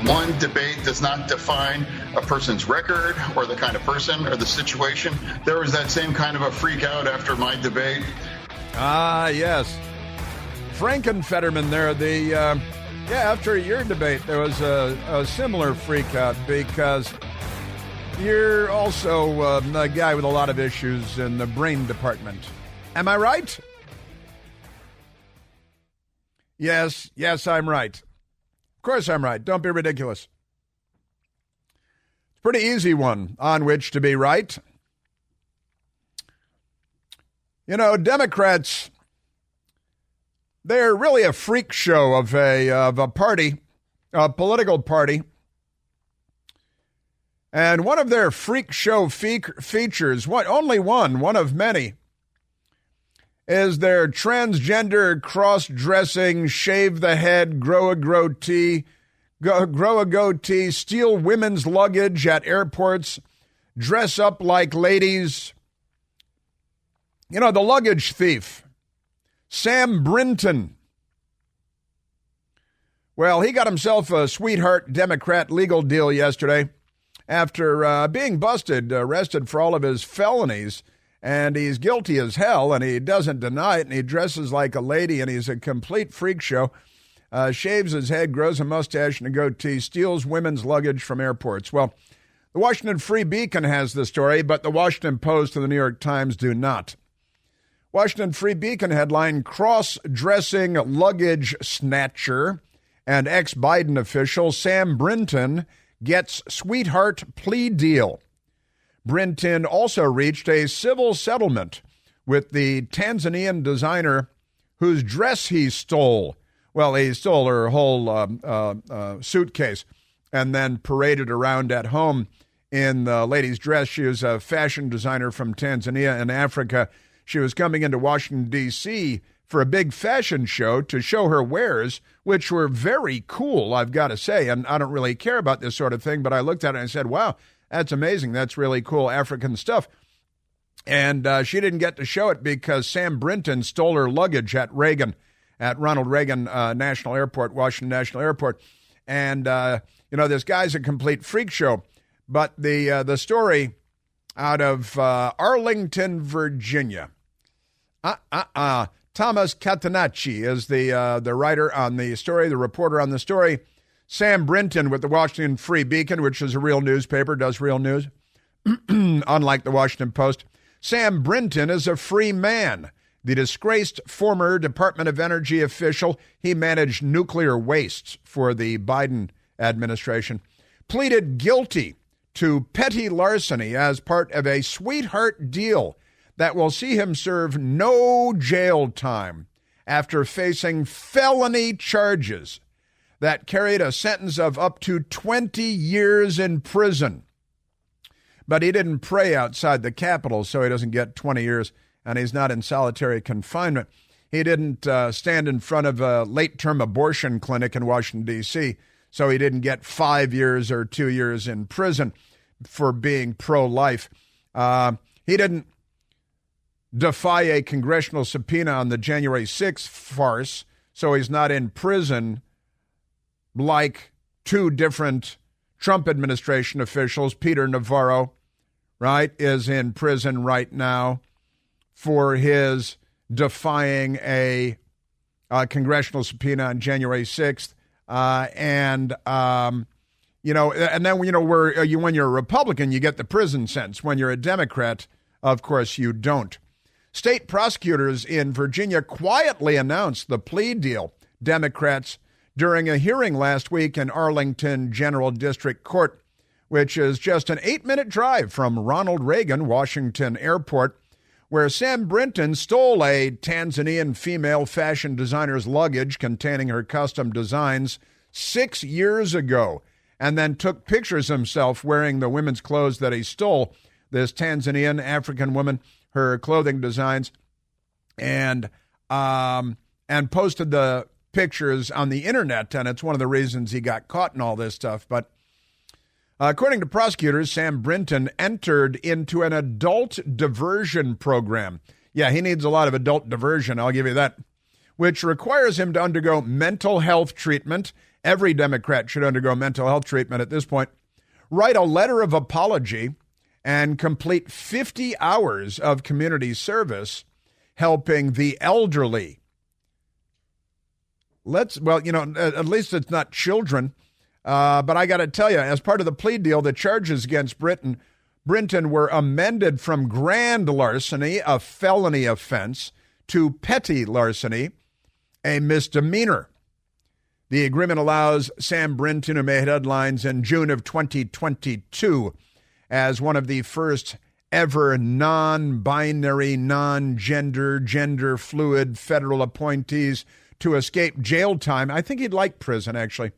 One debate does not define a person's record or the kind of person or the situation. There was that same kind of a freak out after my debate. Yes. Frankenfetterman there. After your debate, there was a similar freak out because you're also a guy with a lot of issues in the brain department. Am I right? Yes, I'm right. Of course I'm right. Don't be ridiculous. It's a pretty easy one on which to be right. You know, Democrats, they're really a freak show of a party, a political party. And one of their freak show features, only one of many, is their transgender, cross-dressing, shave the head, grow a goatee, steal women's luggage at airports, dress up like ladies. You know, the luggage thief, Sam Brinton. Well, he got himself a sweetheart Democrat legal deal yesterday after being arrested for all of his felonies. And he's guilty as hell, and he doesn't deny it, and he dresses like a lady, and he's a complete freak show. Shaves his head, grows a mustache and a goatee, steals women's luggage from airports. Well, the Washington Free Beacon has the story, but the Washington Post and the New York Times do not. Washington Free Beacon headline, cross-dressing luggage snatcher and ex-Biden official Sam Brinton gets sweetheart plea deal. Brinton also reached a civil settlement with the Tanzanian designer whose dress he stole. Well, he stole her whole suitcase and then paraded around at home in the lady's dress. She was a fashion designer from Tanzania in Africa. She was coming into Washington, D.C. for a big fashion show to show her wares, which were very cool, I've got to say. And I don't really care about this sort of thing, but I looked at it and I said, wow, that's amazing. That's really cool African stuff. And she didn't get to show it because Sam Brinton stole her luggage at Ronald Reagan National Airport, Washington National Airport. And, this guy's a complete freak show. But the story out of Arlington, Virginia, Thomas Catenacci is the writer on the story, the reporter on the story. Sam Brinton with the Washington Free Beacon, which is a real newspaper, does real news, unlike the Washington Post. Sam Brinton is a free man. The disgraced former Department of Energy official, he managed nuclear waste for the Biden administration, pleaded guilty to petty larceny as part of a sweetheart deal that will see him serve no jail time after facing felony charges that carried a sentence of up to 20 years in prison. But he didn't pray outside the Capitol, so he doesn't get 20 years, and he's not in solitary confinement. He didn't stand in front of a late-term abortion clinic in Washington, D.C., so he didn't get 5 years or 2 years in prison for being pro-life. He didn't defy a congressional subpoena on the January 6th farce, so he's not in prison like two different Trump administration officials. Peter Navarro, right, is in prison right now for his defying a congressional subpoena on January 6th. And then, when you're a Republican, you get the prison sentence. When you're a Democrat, of course, you don't. State prosecutors in Virginia quietly announced the plea deal. Democrats during a hearing last week in Arlington General District Court, which is just an 8-minute drive from Ronald Reagan Washington Airport, where Sam Brinton stole a Tanzanian female fashion designer's luggage containing her custom designs 6 years ago, and then took pictures himself wearing the women's clothes that he stole, this Tanzanian African woman, her clothing designs, and posted the pictures on the internet, and it's one of the reasons he got caught in all this stuff. But according to prosecutors, Sam Brinton entered into an adult diversion program. Yeah, he needs a lot of adult diversion, I'll give you that, which requires him to undergo mental health treatment Every Democrat should undergo mental health treatment at this point. Write a letter of apology and complete 50 hours of community service helping the elderly. At least it's not children. But I got to tell you, as part of the plea deal, the charges against Brinton were amended from grand larceny, a felony offense, to petty larceny, a misdemeanor. The agreement allows Sam Brinton, who made headlines in June of 2022 as one of the first ever non-binary, non-gender, gender-fluid federal appointees to escape jail time. I think he'd like prison, actually,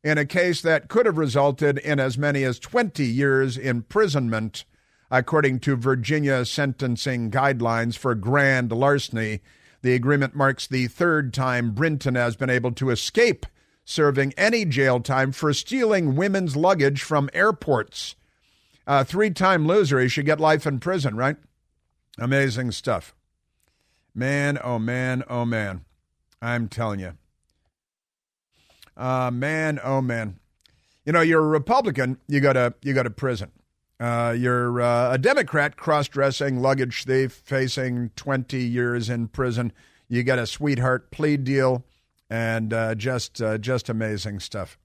in a case that could have resulted in as many as 20 years imprisonment, according to Virginia sentencing guidelines for grand larceny. The agreement marks the third time Brinton has been able to escape serving any jail time for stealing women's luggage from airports. A three-time loser, he should get life in prison, right? Amazing stuff. Man, oh man, oh man. I'm telling you. Man, oh man. You know, you're a Republican, you go to prison. You're a Democrat, cross-dressing luggage thief, facing 20 years in prison. You get a sweetheart plea deal, and just amazing stuff.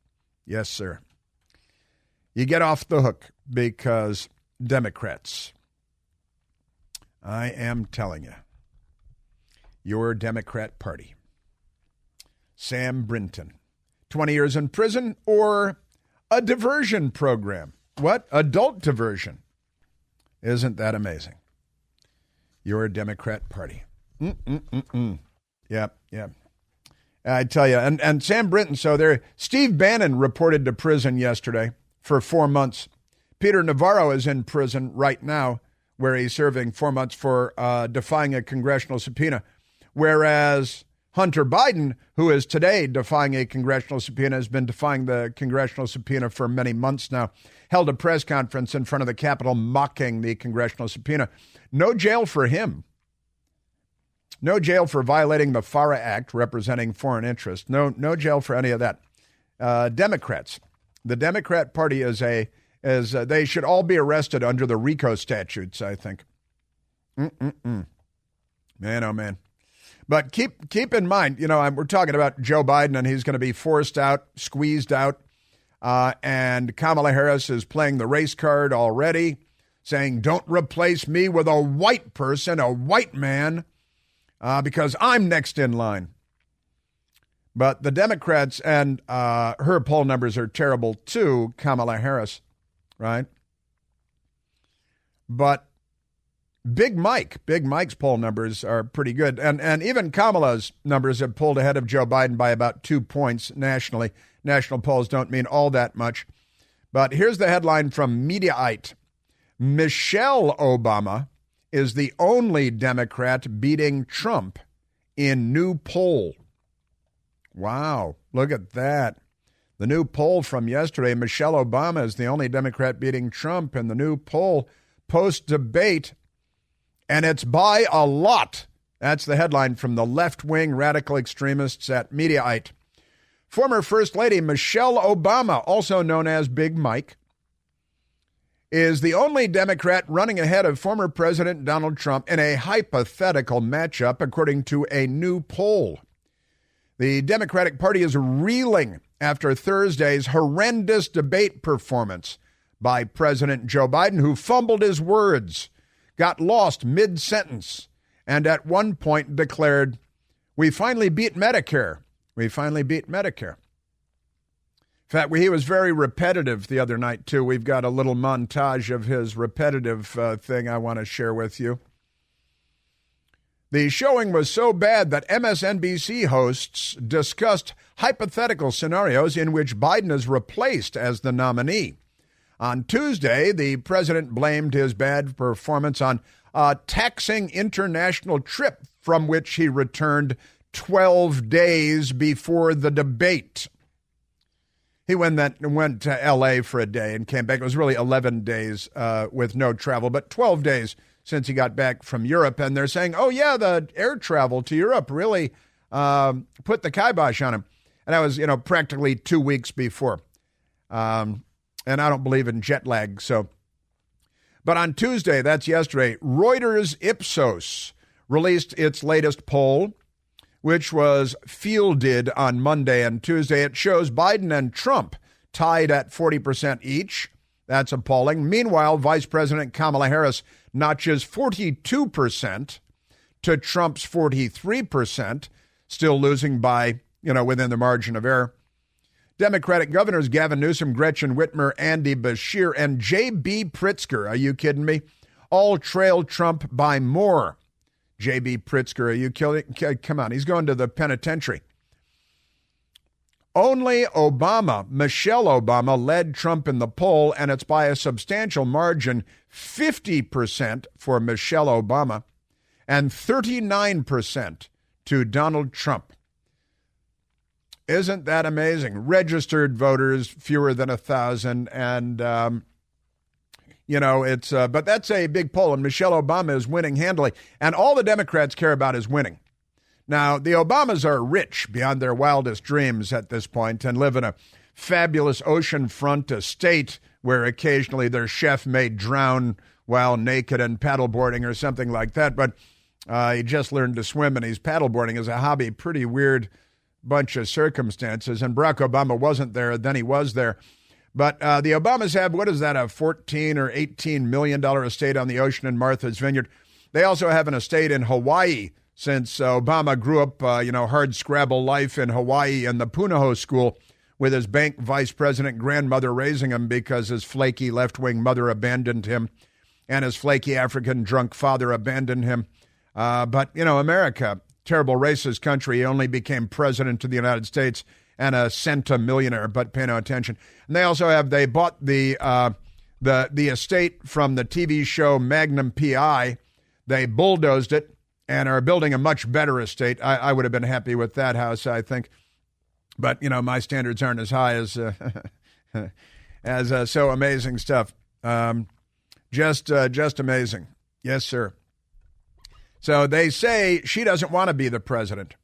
Yes, sir. You get off the hook because Democrats. I am telling you, your Democrat Party. Sam Brinton, 20 years in prison or a diversion program. What? Adult diversion. Isn't that amazing? Your Democrat Party. Yep. I tell you, and Sam Brinton, Steve Bannon reported to prison yesterday for 4 months. Peter Navarro is in prison right now, where he's serving 4 months for defying a congressional subpoena, whereas Hunter Biden, who is today defying a congressional subpoena, has been defying the congressional subpoena for many months now, held a press conference in front of the Capitol mocking the congressional subpoena. No jail for him. No jail for violating the FARA Act, representing foreign interests. No jail for any of that. Democrats. The Democrat Party they should all be arrested under the RICO statutes, I think. Man, oh man. But keep in mind, we're talking about Joe Biden, and he's going to be forced out, squeezed out. And Kamala Harris is playing the race card already, saying, don't replace me with a white person, a white man, because I'm next in line. But the Democrats, and her poll numbers are terrible too, Kamala Harris, right? But Big Mike's poll numbers are pretty good. And even Kamala's numbers have pulled ahead of Joe Biden by about 2 points nationally. National polls don't mean all that much. But here's the headline from Mediaite. Michelle Obama is the only Democrat beating Trump in new poll. Wow, look at that. The new poll from yesterday, Michelle Obama is the only Democrat beating Trump in the new poll post-debate. And it's by a lot. That's the headline from the left-wing radical extremists at Mediaite. Former First Lady Michelle Obama, also known as Big Mike, is the only Democrat running ahead of former President Donald Trump in a hypothetical matchup, according to a new poll. The Democratic Party is reeling after Thursday's horrendous debate performance by President Joe Biden, who fumbled his words, got lost mid-sentence, and at one point declared, "We finally beat Medicare. We finally beat Medicare." In fact, he was very repetitive the other night, too. We've got a little montage of his repetitive thing I want to share with you. The showing was so bad that MSNBC hosts discussed hypothetical scenarios in which Biden is replaced as the nominee. On Tuesday, the president blamed his bad performance on a taxing international trip from which he returned 12 days before the debate. He went to L.A. for a day and came back. It was really 11 days with no travel, but 12 days since he got back from Europe. And they're saying, oh, yeah, the air travel to Europe really put the kibosh on him. And that was, practically 2 weeks before. And I don't believe in jet lag, so. But on Tuesday, that's yesterday, Reuters Ipsos released its latest poll, which was fielded on Monday and Tuesday. It shows Biden and Trump tied at 40% each. That's appalling. Meanwhile, Vice President Kamala Harris notches 42% to Trump's 43%, still losing by, within the margin of error. Democratic governors Gavin Newsom, Gretchen Whitmer, Andy Beshear, and J.B. Pritzker, are you kidding me? All trailed Trump by more. J.B. Pritzker, are you kidding? Come on, he's going to the penitentiary. Only Michelle Obama, led Trump in the poll, and it's by a substantial margin, 50% for Michelle Obama and 39% to Donald Trump. Isn't that amazing? Registered voters, fewer than 1,000. And, but that's a big poll. And Michelle Obama is winning handily. And all the Democrats care about is winning. Now, the Obamas are rich beyond their wildest dreams at this point and live in a fabulous oceanfront estate where occasionally their chef may drown while naked and paddleboarding or something like that. But he just learned to swim and he's paddleboarding as a hobby. Pretty weird bunch of circumstances, and Barack Obama wasn't there, then he was there. But the Obamas have, what is that, a $14 or $18 million estate on the ocean in Martha's Vineyard. They also have an estate in Hawaii, since Obama grew up, hard scrabble life in Hawaii in the Punahou School with his bank vice president grandmother raising him because his flaky left-wing mother abandoned him and his flaky African drunk father abandoned him. But America, terrible racist country. He only became president of the United States and a centimillionaire, but pay no attention. And they bought the estate from the TV show Magnum P.I. They bulldozed it and are building a much better estate. I would have been happy with that house, I think. But, my standards aren't as high as so amazing stuff. Just amazing. Yes, sir. So they say she doesn't want to be the president.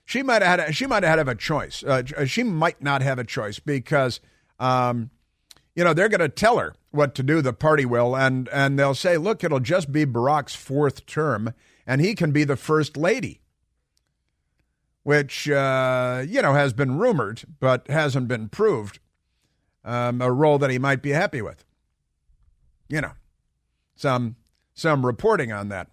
She might have had a choice. She might not have a choice because, they're going to tell her what to do, the party will, and they'll say, look, it'll just be Barack's fourth term, and he can be the first lady, which, has been rumored but hasn't been proved, a role that he might be happy with. Some reporting on that.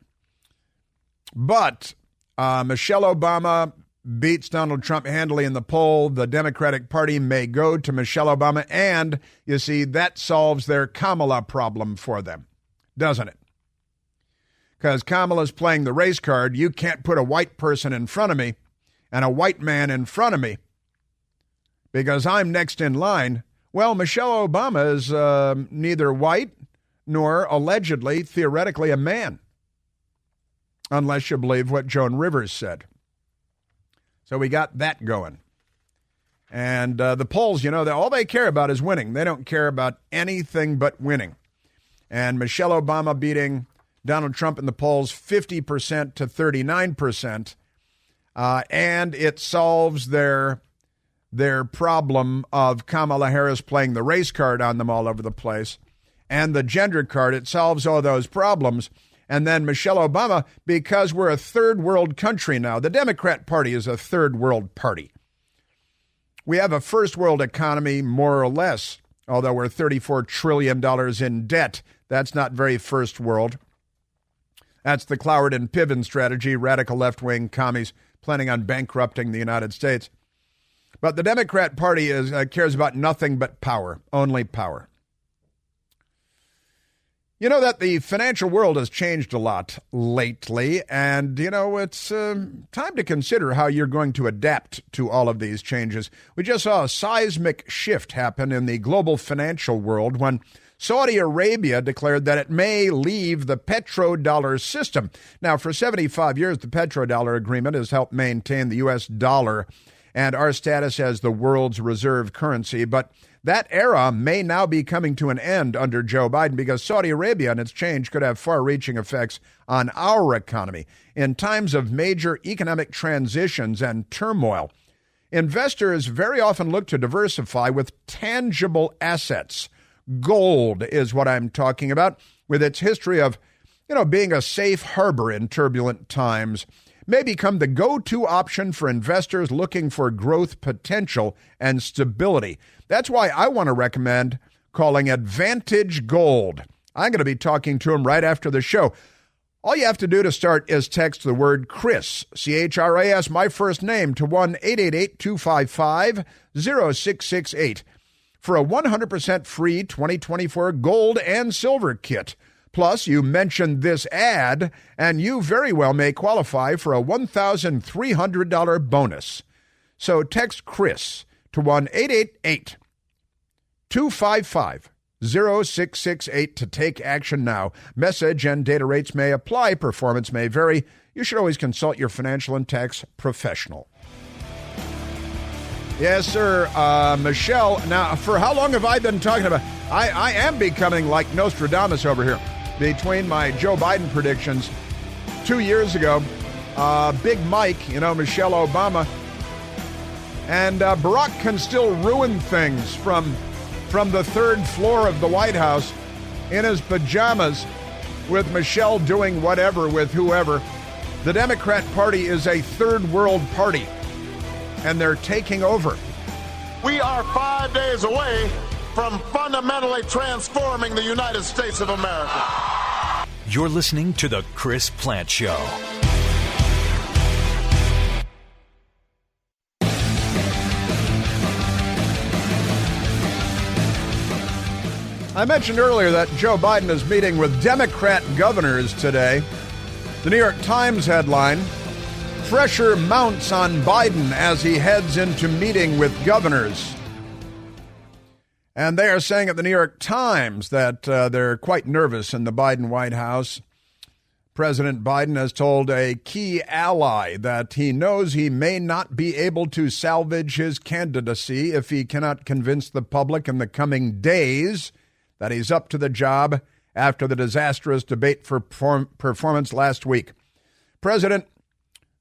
But Michelle Obama beats Donald Trump handily in the poll. The Democratic Party may go to Michelle Obama, and, you see, that solves their Kamala problem for them, doesn't it? Because Kamala's playing the race card. You can't put a white person in front of me and a white man in front of me because I'm next in line. Well, Michelle Obama is neither white nor allegedly, theoretically, a man. Unless you believe what Joan Rivers said. So we got that going. And the polls, all they care about is winning. They don't care about anything but winning. And Michelle Obama beating Donald Trump in the polls 50% to 39%. And it solves their problem of Kamala Harris playing the race card on them all over the place. And the gender card, it solves all those problems. And then Michelle Obama, because we're a third world country now. The Democrat Party is a third world party. We have a first world economy, more or less, although we're $34 trillion in debt. That's not very first world. That's the Cloward and Piven strategy, radical left-wing commies planning on bankrupting the United States. But the Democrat Party cares about nothing but power, only power. You know that the financial world has changed a lot lately, and, it's time to consider how you're going to adapt to all of these changes. We just saw a seismic shift happen in the global financial world when Saudi Arabia declared that it may leave the petrodollar system. Now, for 75 years, the petrodollar agreement has helped maintain the U.S. dollar and our status as the world's reserve currency, but that era may now be coming to an end under Joe Biden because Saudi Arabia and its change could have far-reaching effects on our economy. In times of major economic transitions and turmoil, investors very often look to diversify with tangible assets. Gold is what I'm talking about, with its history of, being a safe harbor in turbulent times, may become the go-to option for investors looking for growth potential and stability. That's why I want to recommend calling Advantage Gold. I'm going to be talking to him right after the show. All you have to do to start is text the word Chris, C-H-R-A-S, my first name, to 1-888-255-0668 for a 100% free 2024 gold and silver kit. Plus, you mentioned this ad, and you very well may qualify for a $1,300 bonus. So text Chris to 1-888-255-0668 to take action now. Message and data rates may apply. Performance may vary. You should always consult your financial and tax professional. Yes, sir. Michelle, now, for how long have I been talking about? I am becoming like Nostradamus over here. Between my Joe Biden predictions 2 years ago, Big Mike, Michelle Obama, and Barack can still ruin things from the third floor of the White House in his pajamas with Michelle doing whatever with whoever. The Democrat Party is a third world party, and they're taking over. We are 5 days away from fundamentally transforming the United States of America. You're listening to The Chris Plante Show. I mentioned earlier that Joe Biden is meeting with Democrat governors today. The New York Times headline, pressure mounts on Biden as he heads into meeting with governors. And they are saying at the New York Times that they're quite nervous in the Biden White House. President Biden has told a key ally that he knows he may not be able to salvage his candidacy if he cannot convince the public in the coming days that he's up to the job after the disastrous debate for performance last week. President,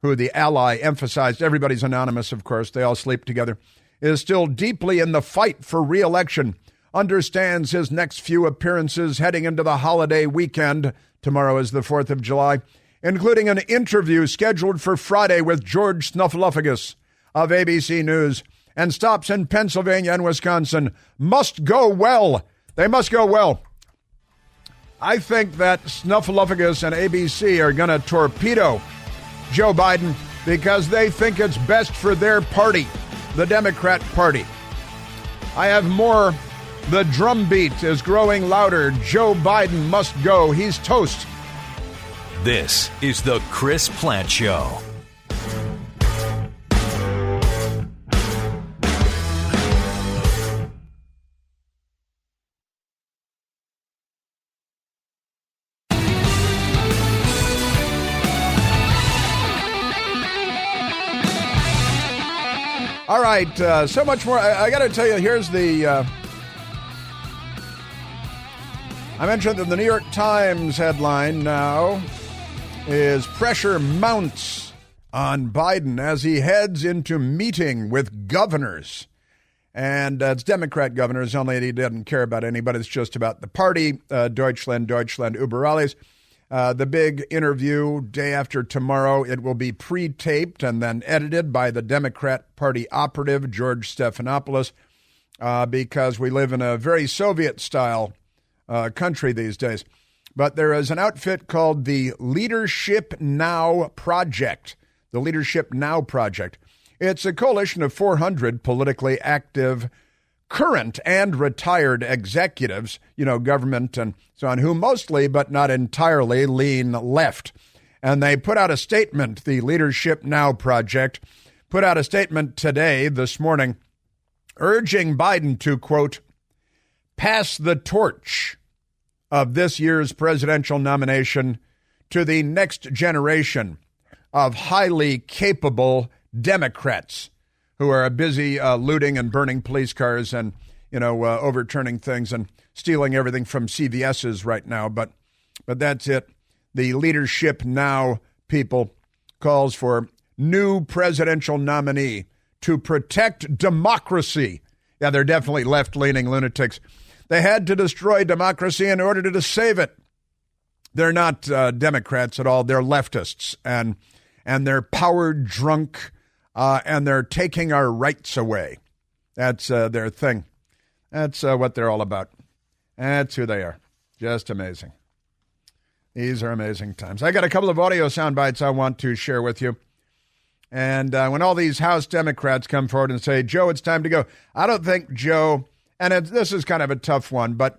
who the ally emphasized, everybody's anonymous, of course, they all sleep together, is still deeply in the fight for re-election, understands his next few appearances heading into the holiday weekend. Tomorrow is the 4th of July, including an interview scheduled for Friday with George Snuffleupagus of ABC News, and stops in Pennsylvania and Wisconsin. Must go well. They must go well. I think that Snuffleupagus and ABC are going to torpedo Joe Biden because they think it's best for their party, the Democrat Party. I have more. The drumbeat is growing louder. Joe Biden must go. He's toast. This is The Chris Plante Show. All right, so much more. I got to tell you, here's the... I mentioned that the New York Times headline now is pressure mounts on Biden as he heads into meeting with governors. And it's Democrat governors, only he doesn't care about anybody. It's just about the party, Deutschland, über alles. The big interview day after tomorrow, it will be pre-taped and then edited by the Democrat Party operative, George Stephanopoulos, because we live in a very Soviet-style country these days. But there is an outfit called the Leadership Now Project. The Leadership Now Project. It's a coalition of 400 politically active current and retired executives, government and so on, who mostly, but not entirely, lean left. And they put out a statement, the Leadership Now Project, put out a statement today, this morning, urging Biden to, quote, pass the torch of this year's presidential nomination to the next generation of highly capable Democrats who are busy looting and burning police cars and, overturning things and stealing everything from CVS's right now. But that's it. The Leadership Now people calls for new presidential nominee to protect democracy. Yeah, they're definitely left-leaning lunatics. They had to destroy democracy in order to save it. They're not Democrats at all. They're leftists, and they're power-drunk, and they're taking our rights away. That's their thing. That's what they're all about. That's who they are. Just amazing. These are amazing times. I got a couple of audio sound bites I want to share with you. And when all these House Democrats come forward and say, Joe, it's time to go. I don't think Joe, and this is kind of a tough one, but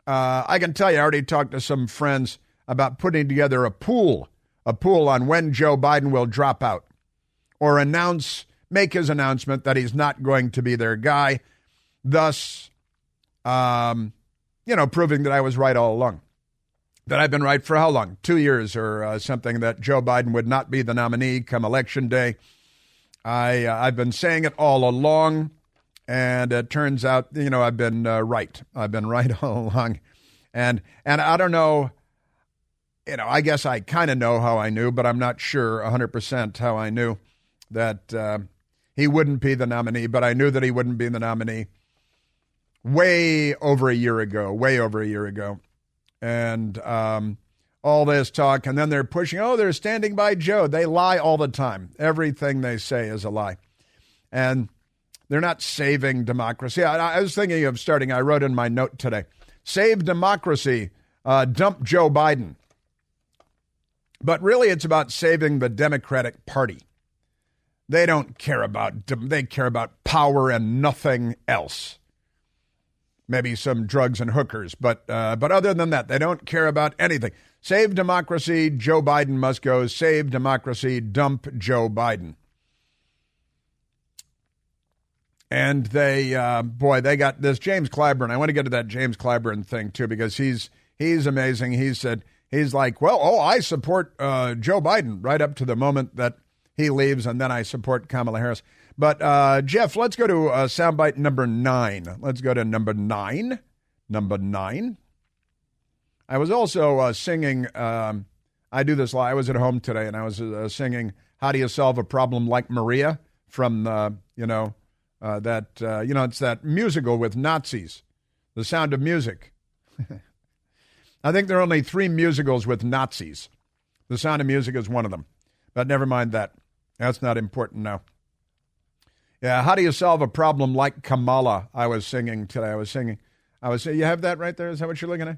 I can tell you, I already talked to some friends about putting together a pool on when Joe Biden will drop out or make his announcement that he's not going to be their guy, thus, proving that I was right all along. That I've been right for how long? 2 years or something, that Joe Biden would not be the nominee come election day. I've been saying it all along, and it turns out, I've been right. I've been right all along. And I don't know, I guess I kind of know how I knew, but I'm not sure 100% how I knew that he wouldn't be the nominee, but I knew that he wouldn't be the nominee way over a year ago. And all this talk, and then they're pushing, they're standing by Joe. They lie all the time. Everything they say is a lie. And they're not saving democracy. I was thinking of I wrote in my note today, save democracy, dump Joe Biden. But really it's about saving the Democratic Party. They care about power and nothing else. Maybe some drugs and hookers, but other than that, they don't care about anything. Save democracy, Joe Biden must go. Save democracy, dump Joe Biden. And they got this James Clyburn. I want to get to that James Clyburn thing too, because he's amazing. He's like, I support Joe Biden right up to the moment that he leaves, and then I support Kamala Harris. But, Jeff, let's go to soundbite number 9. Let's go to number 9. Number 9. I was also singing, I do this live. I was at home today, and I was singing How Do You Solve a Problem Like Maria from, it's that musical with Nazis, The Sound of Music. I think there are only 3 musicals with Nazis. The Sound of Music is one of them. But never mind that. That's not important now. Yeah, how do you solve a problem like Kamala? I was singing today. You have that right there? Is that what you're looking at?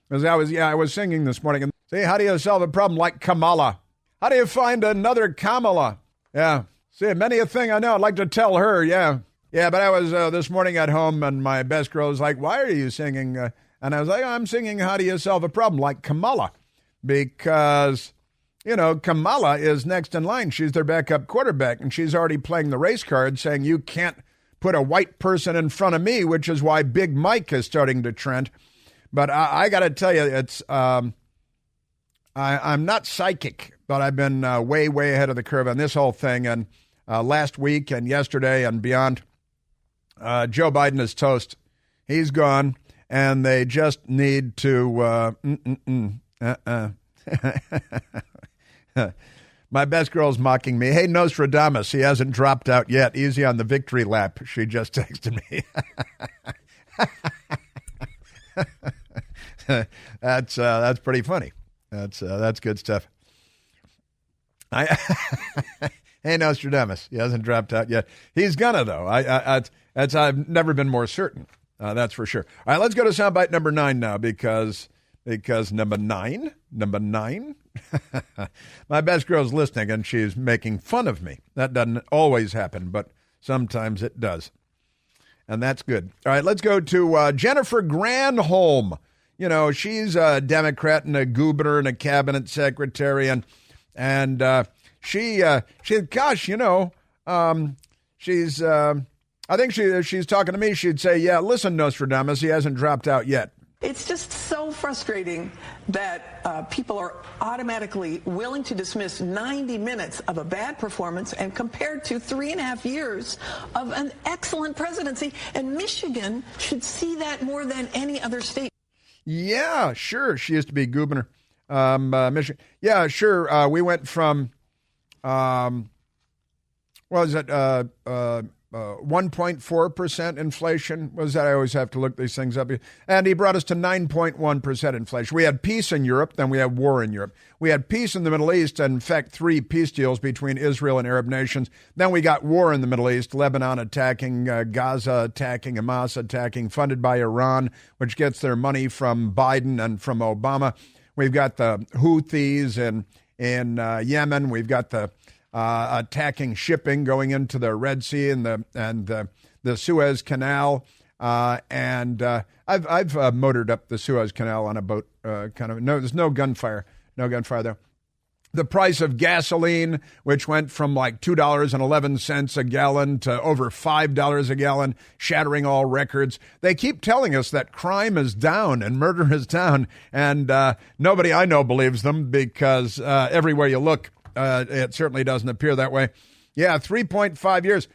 I was singing this morning. And see, how do you solve a problem like Kamala? How do you find another Kamala? Yeah. See, many a thing I know. I'd like to tell her. Yeah. Yeah, but I was this morning at home, and my best girl was like, why are you singing? And I was like, I'm singing How Do You Solve a Problem like Kamala? Because Kamala is next in line. She's their backup quarterback, and she's already playing the race card, saying you can't put a white person in front of me, which is why Big Mike is starting to trend. But I got to tell you, it's I'm not psychic, but I've been way, way ahead of the curve on this whole thing. And last week and yesterday and beyond, Joe Biden is toast. He's gone, and they just need to My best girl's mocking me. Hey, Nostradamus, he hasn't dropped out yet. Easy on the victory lap. She just texted me. That's pretty funny. That's good stuff. Hey, Nostradamus, he hasn't dropped out yet. He's gonna though. I've never been more certain. That's for sure. All right, let's go to soundbite number 9 now because number nine. My best girl's listening, and she's making fun of me. That doesn't always happen, but sometimes it does. And that's good. All right, let's go to Jennifer Granholm. She's a Democrat and a governor and a cabinet secretary, and she's I think she's talking to me. She'd say, yeah, listen, Nostradamus, he hasn't dropped out yet. It's just so frustrating that people are automatically willing to dismiss 90 minutes of a bad performance and compared to 3.5 years of an excellent presidency. And Michigan should see that more than any other state. Yeah, sure. She used to be governor. Michigan. Yeah, sure. We went from was it 1.4% inflation? Was that? I always have to look these things up. And he brought us to 9.1% inflation. We had peace in Europe, then we had war in Europe. We had peace in the Middle East, and in fact, 3 peace deals between Israel and Arab nations. Then we got war in the Middle East, Lebanon attacking, Gaza attacking, Hamas attacking, funded by Iran, which gets their money from Biden and from Obama. We've got the Houthis in Yemen. We've got the attacking shipping going into the Red Sea and the Suez Canal. I've motored up the Suez Canal on a boat. There's no gunfire. No gunfire there. The price of gasoline, which went from like $2.11 a gallon to over $5 a gallon, shattering all records. They keep telling us that crime is down and murder is down, and nobody I know believes them because everywhere you look, it certainly doesn't appear that way. Yeah, 3.5 years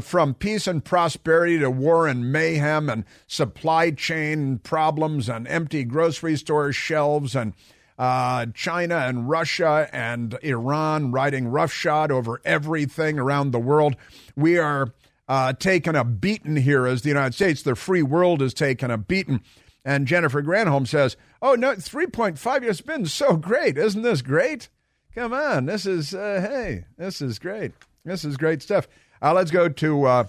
from peace and prosperity to war and mayhem and supply chain problems and empty grocery store shelves and China and Russia and Iran riding roughshod over everything around the world. We are taking a beating here as the United States. The free world is taking a beating. And Jennifer Granholm says, oh, no, 3.5 years has been so great. Isn't this great? Come on. This is, this is great. This is great stuff. Let's go to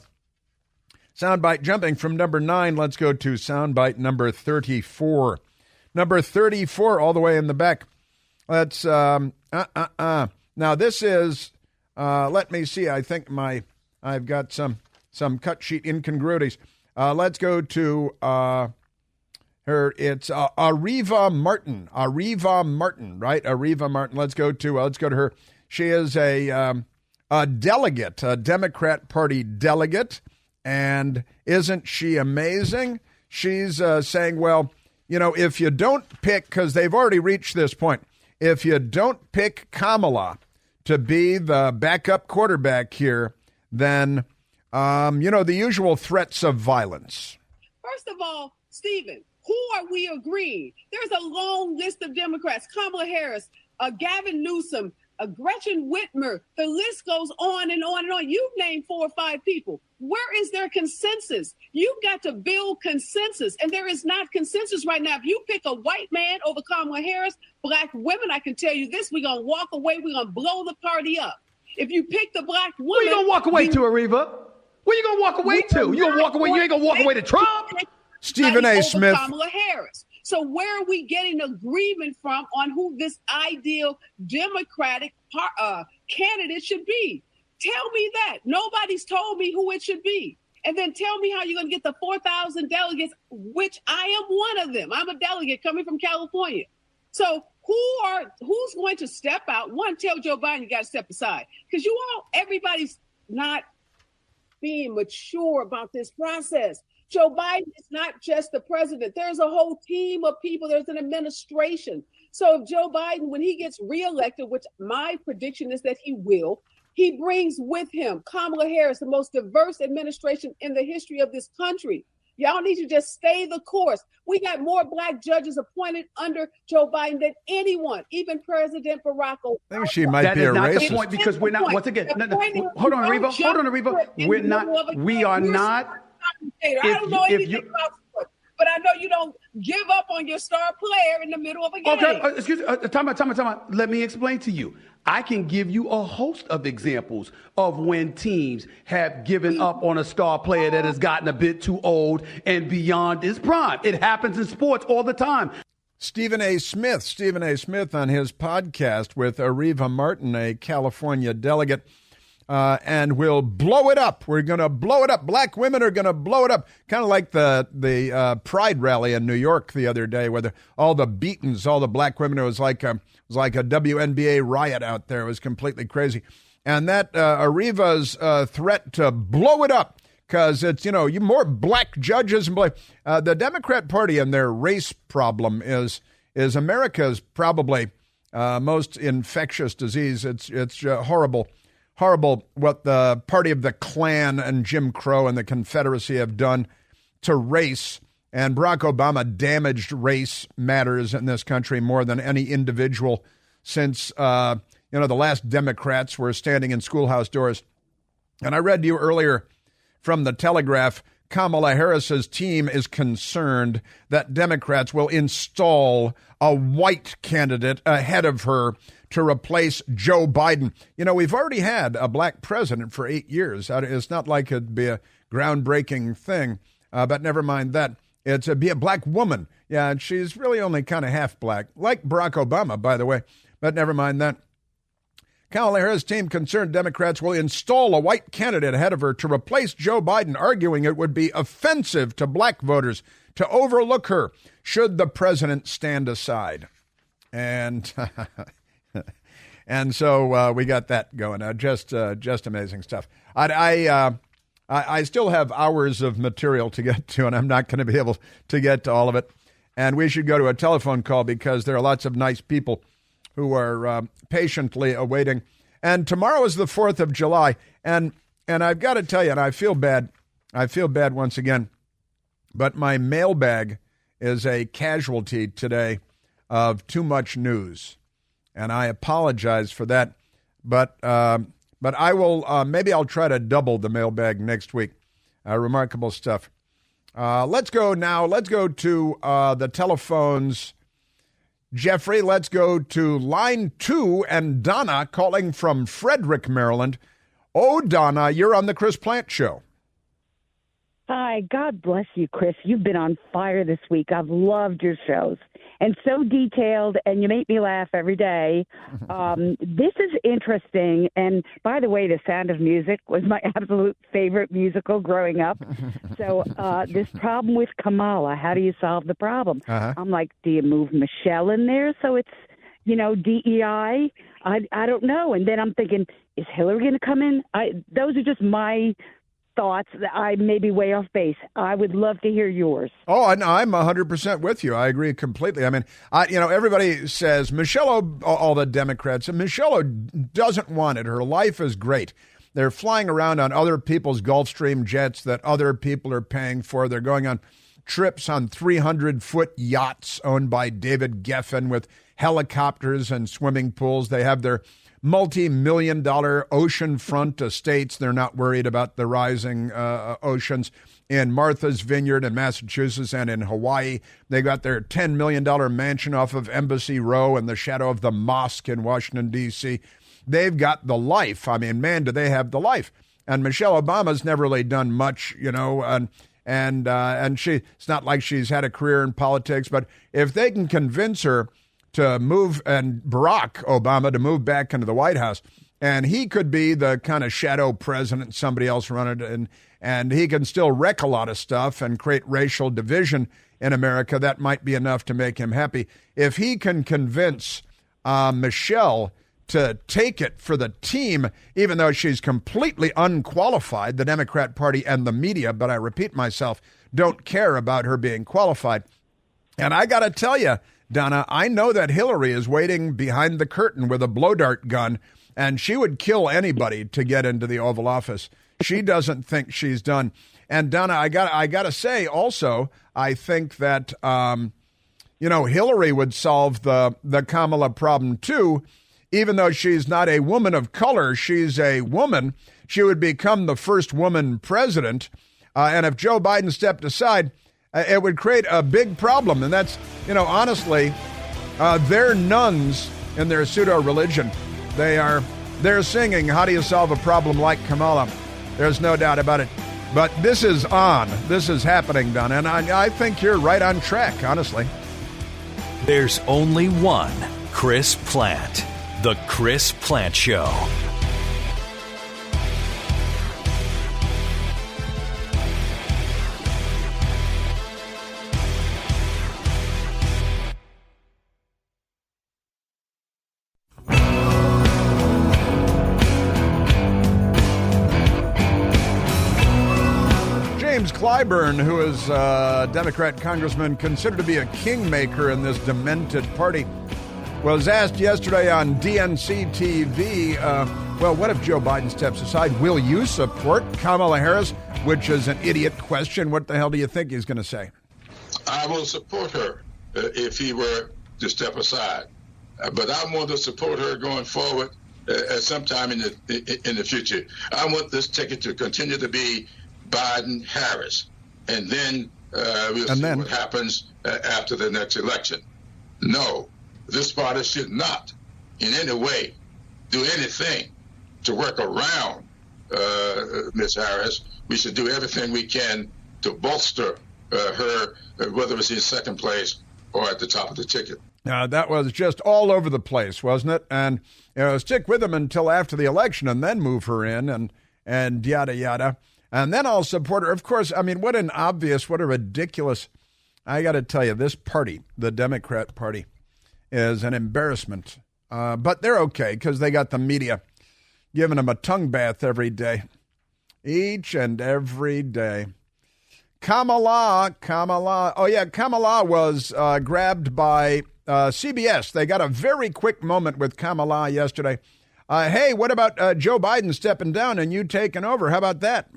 soundbite jumping from number 9. Let's go to soundbite number 34. Number 34, all the way in the back. Let's, Now, this is, let me see. I think I've got some cut sheet incongruities. Let's go to her. It's Areva Martin. Areva Martin, right? Areva Martin. Let's go to her. She is a delegate, a Democrat Party delegate. And isn't she amazing? She's saying, well, you know, if you don't pick, because they've already reached this point, if you don't pick Kamala to be the backup quarterback here, then, the usual threats of violence. First of all, Stephen, who are we agreeing? There's a long list of Democrats, Kamala Harris, Gavin Newsom, Gretchen Whitmer. The list goes on and on and on. You've named 4 or 5 people. Where is their consensus? You've got to build consensus, and there is not consensus right now. If you pick a white man over Kamala Harris, black women, I can tell you this, we're going to walk away. We're going to blow the party up. If you pick the black woman... Where you going to walk away to, Areva? Where you going to walk away to? You going to walk away? You ain't going to walk away to Trump? Stephen A. Smith. Kamala Harris. So where are we getting agreement from on who this ideal Democratic candidate should be? Tell me that. Nobody's told me who it should be. And then tell me how you're going to get the 4,000 delegates, which I am one of them. I'm a delegate coming from California. So who's going to step out? One, tell Joe Biden you got to step aside. Because everybody's not being mature about this process. Joe Biden is not just the president. There's a whole team of people. There's an administration. So if Joe Biden, when he gets reelected, which my prediction is that he will, he brings with him Kamala Harris, the most diverse administration in the history of this country. Y'all need to just stay the course. We got more black judges appointed under Joe Biden than anyone, even President Barack Obama. I think she might be a racist. That is not the point, because we're not, once again, hold on, Areva. We are not. I don't know anything about sports, but I know you don't give up on your star player in the middle of a game. Okay, excuse me, time out. Let me explain to you. I can give you a host of examples of when teams have given up on a star player that has gotten a bit too old and beyond his prime. It happens in sports all the time. Stephen A. Smith on his podcast with Areva Martin, a California delegate. And we'll blow it up. We're going to blow it up. Black women are going to blow it up. Kind of like the Pride rally in New York the other day, where all the beatings, all the black women. It was like a WNBA riot out there. It was completely crazy. And that Areva's threat to blow it up, because it's, you more black judges and the Democrat Party and their race problem is America's probably most infectious disease. It's horrible. Horrible what the party of the Klan and Jim Crow and the Confederacy have done to race. And Barack Obama damaged race matters in this country more than any individual since, the last Democrats were standing in schoolhouse doors And I read to you earlier from the Telegraph, Kamala Harris's team is concerned that Democrats will install a white candidate ahead of her to replace Joe Biden. You know, we've already had a black president for 8 years. It's not like it'd be a groundbreaking thing, but never mind that. It'd be a black woman. Yeah, and she's really only kind of half black, like Barack Obama, by the way, but never mind that. Kamala Harris' team concerned Democrats will install a white candidate ahead of her to replace Joe Biden, arguing it would be offensive to black voters to overlook her should the president stand aside. And and so we got that going. Just amazing stuff. I still have hours of material to get to, and I'm not going to be able to get to all of it. And we should go to a telephone call because there are lots of nice people who are patiently awaiting. And tomorrow is the 4th of July. And I've got to tell you, and I feel bad once again, but my mailbag is a casualty today of too much news. And I apologize for that. But I will, maybe I'll try to double the mailbag next week. Remarkable stuff. Let's go to the telephones. Jeffrey, let's go to line 2 and Donna calling from Frederick, Maryland. Oh, Donna, you're on the Chris Plant Show. Hi, God bless you, Chris. You've been on fire this week. I've loved your shows. And so detailed, and you make me laugh every day. This is interesting. And by the way, The Sound of Music was my absolute favorite musical growing up. So this problem with Kamala, how do you solve the problem? I'm like, do you move Michelle in there so it's, DEI? I don't know. And then I'm thinking, is Hillary going to come in? Those are just my thoughts. I may be way off base. I would love to hear yours. Oh, I'm 100% with you. I agree completely. I mean, everybody says all the Democrats, and Michelle doesn't want it. Her life is great. They're flying around on other people's Gulfstream jets that other people are paying for. They're going on trips on 300-foot yachts owned by David Geffen with helicopters and swimming pools. They have their multi-million-dollar oceanfront estates. They're not worried about the rising oceans in Martha's Vineyard in Massachusetts and in Hawaii. They got their $10 million mansion off of Embassy Row in the shadow of the mosque in Washington, D.C. They've got the life. I mean, man, do they have the life. And Michelle Obama's never really done much, and it's not like she's had a career in politics. But if they can convince her to move, and Barack Obama to move back into the White House, and he could be the kind of shadow president, somebody else run it, and he can still wreck a lot of stuff and create racial division in America. That might be enough to make him happy. If he can convince Michelle to take it for the team, even though she's completely unqualified, the Democrat Party and the media, but I repeat myself, don't care about her being qualified. And I got to tell you, Donna, I know that Hillary is waiting behind the curtain with a blow dart gun, and she would kill anybody to get into the Oval Office. She doesn't think she's done. And Donna, I got to say also, I think that Hillary would solve the Kamala problem too. Even though she's not a woman of color, she's a woman. She would become the first woman president. And if Joe Biden stepped aside, it would create a big problem. And that's, honestly, they're nuns in their pseudo-religion. They're singing, how do you solve a problem like Kamala? There's no doubt about it. But this is on. This is happening, Donna. And I think you're right on track, honestly. There's only one Chris Plant. The Chris Plant Show. James Clyburn, who is a Democrat congressman considered to be a kingmaker in this demented party, was asked yesterday on DNC TV, what if Joe Biden steps aside? Will you support Kamala Harris? Which is an idiot question. What the hell do you think he's going to say? I will support her if he were to step aside. But I want to support her going forward at some time in the future. I want this ticket to continue to be Biden-Harris, and then we'll see what happens after the next election. No, this party should not in any way do anything to work around Ms. Harris. We should do everything we can to bolster her, whether it's in second place or at the top of the ticket. That was just all over the place, wasn't it? And stick with him until after the election and then move her in and yada, yada. And then I'll support her. Of course, I mean, what a ridiculous, I got to tell you, this party, the Democrat Party, is an embarrassment. But they're okay because they got the media giving them a tongue bath every day, each and every day. Kamala. Oh, yeah, Kamala was grabbed by CBS. They got a very quick moment with Kamala yesterday. Hey, what about Joe Biden stepping down and you taking over? How about that?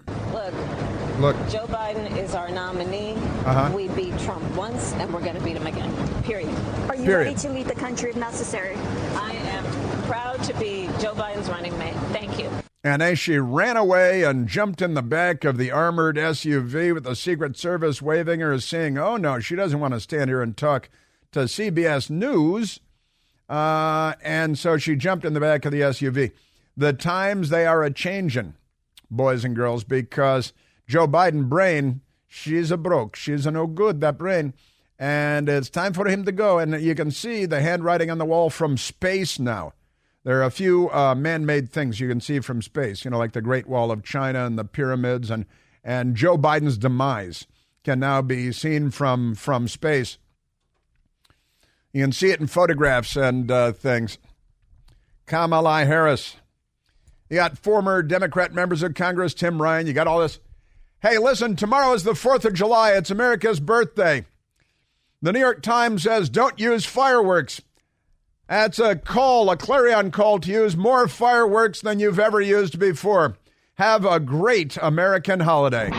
Look. Joe Biden is our nominee. We beat Trump once, and we're going to beat him again. Period. Are you ready to lead the country if necessary? I am proud to be Joe Biden's running mate. Thank you. And as she ran away and jumped in the back of the armored SUV with the Secret Service waving her, saying, oh, no, she doesn't want to stand here and talk to CBS News. And so she jumped in the back of the SUV. The times they are a-changin', boys and girls, because Joe Biden brain, she's a broke. She's a no good, that brain. And it's time for him to go. And you can see the handwriting on the wall from space now. There are a few man-made things you can see from space, like the Great Wall of China and the pyramids. And Joe Biden's demise can now be seen from space. You can see it in photographs and things. Kamala Harris. You got former Democrat members of Congress, Tim Ryan. You got all this. Hey, listen, tomorrow is the 4th of July. It's America's birthday. The New York Times says don't use fireworks. That's a clarion call to use more fireworks than you've ever used before. Have a great American holiday.